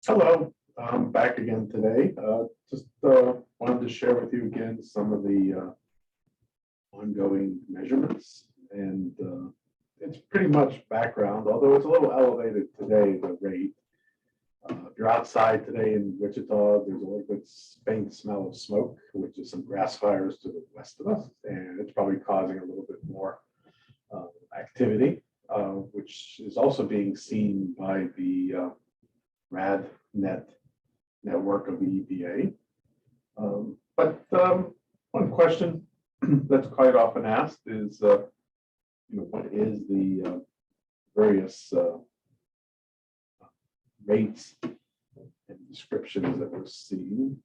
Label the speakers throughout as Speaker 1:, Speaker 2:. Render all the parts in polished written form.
Speaker 1: Hello, I'm back again today. Just wanted to share with you again some of the ongoing measurements, and it's pretty much background, although it's a little elevated today, the rate. If you're outside today in Wichita, there's a little bit faint smell of smoke, which is some grass fires to the west of us, and it's probably causing a little bit more activity, which is also being seen by the RadNet network of the EPA. But one question that's quite often asked is, what is the various rates and descriptions that we're seeing?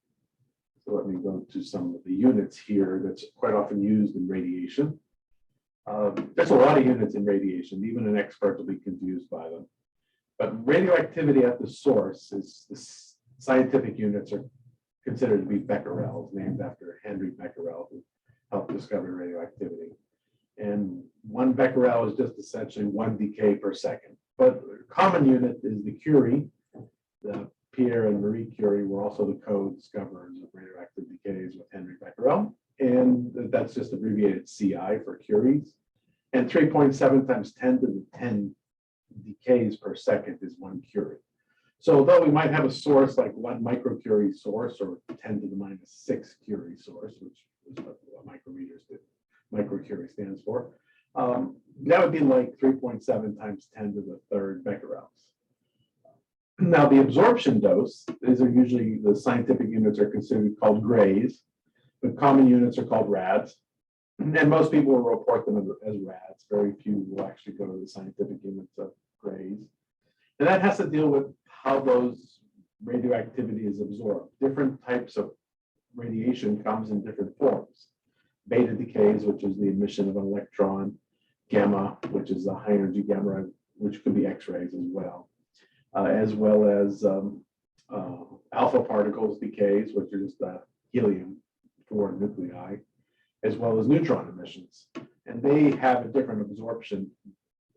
Speaker 1: So let me go to some of the units here that's quite often used in radiation. There's a lot of units in radiation, even an expert will be confused by them. But radioactivity at the source is the scientific units are considered to be becquerels, named after Henry Becquerel, who helped discover radioactivity. And 1 becquerel is just essentially 1 decay per second. But the common unit is the Curie. Pierre and Marie Curie were also the co-discoverers of radioactive decays with Henry Becquerel. And that's just abbreviated CI for Curies. And 3.7 times 10 to the 10 decays per second is 1 Curie. So although we might have a source like 1 microcurie source or 10 to the minus 6 Curie source, which is what microcurie stands for, that would be like 3.7 times 10 to the third becquerels. Now the absorption dose, these are usually the scientific units are considered called grays, but common units are called rads. And most people will report them as rads. Very few will actually go to the scientific units of grays. And that has to deal with how those radioactivity is absorbed. Different types of radiation comes in different forms. Beta decays, which is the emission of an electron. Gamma, which is a high energy gamma ray, which could be X-rays as well as alpha particles decays, which is the helium-4 nuclei, as well as neutron emissions. And they have a different absorption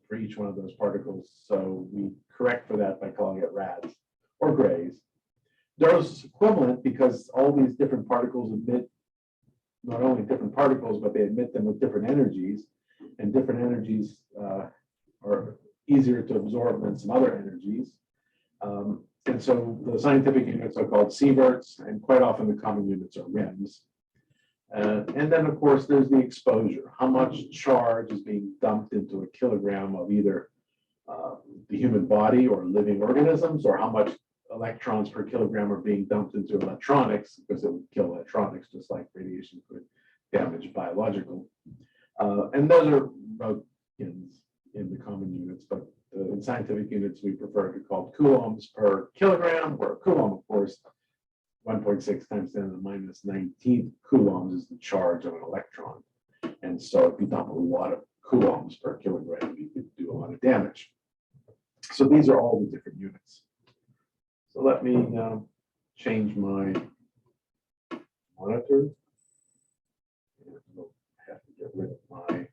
Speaker 1: for each one of those particles. So we correct for that by calling it rads or grays. Dose equivalent because all these different particles emit not only different particles, but they emit them with different energies, and different energies are easier to absorb than some other energies. And so the scientific units are called sieverts, and quite often the common units are rems. And then, of course, there's the exposure. How much charge is being dumped into a kilogram of either the human body or living organisms, or how much electrons per kilogram are being dumped into electronics, because it would kill electronics just like radiation could damage biological. And those are Röntgens in the common units, but in scientific units, we prefer to call coulombs per kilogram, where a coulomb, of course, 1.6 times 10 to the minus 19th coulombs is the charge of an electron. And so if you dump a lot of coulombs per kilogram, you could do a lot of damage. So these are all the different units. So let me change my monitor. And we'll have to get rid of my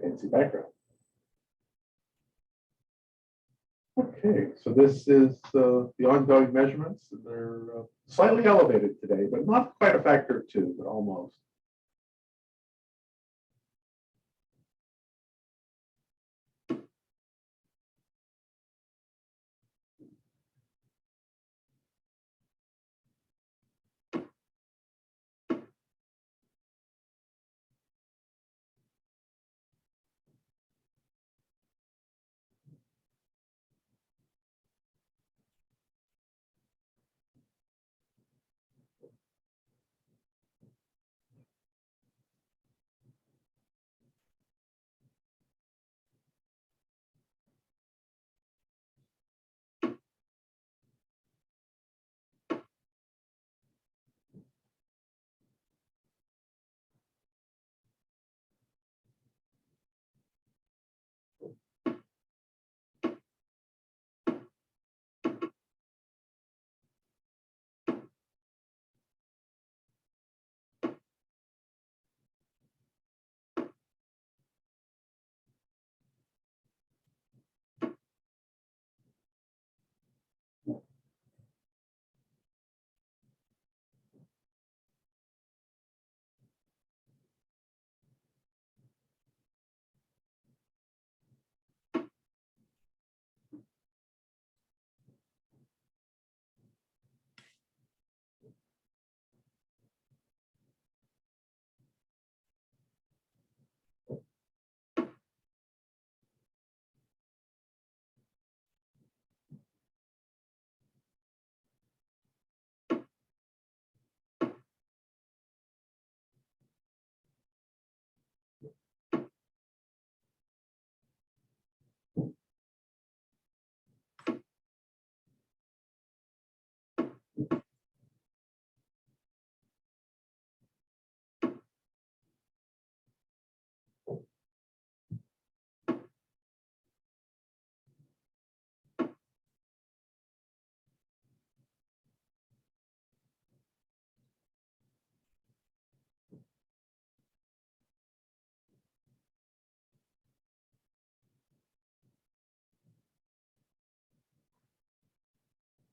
Speaker 1: fancy background. Okay, so this is the ongoing measurements. They're slightly elevated today, but not quite a factor of 2, but almost.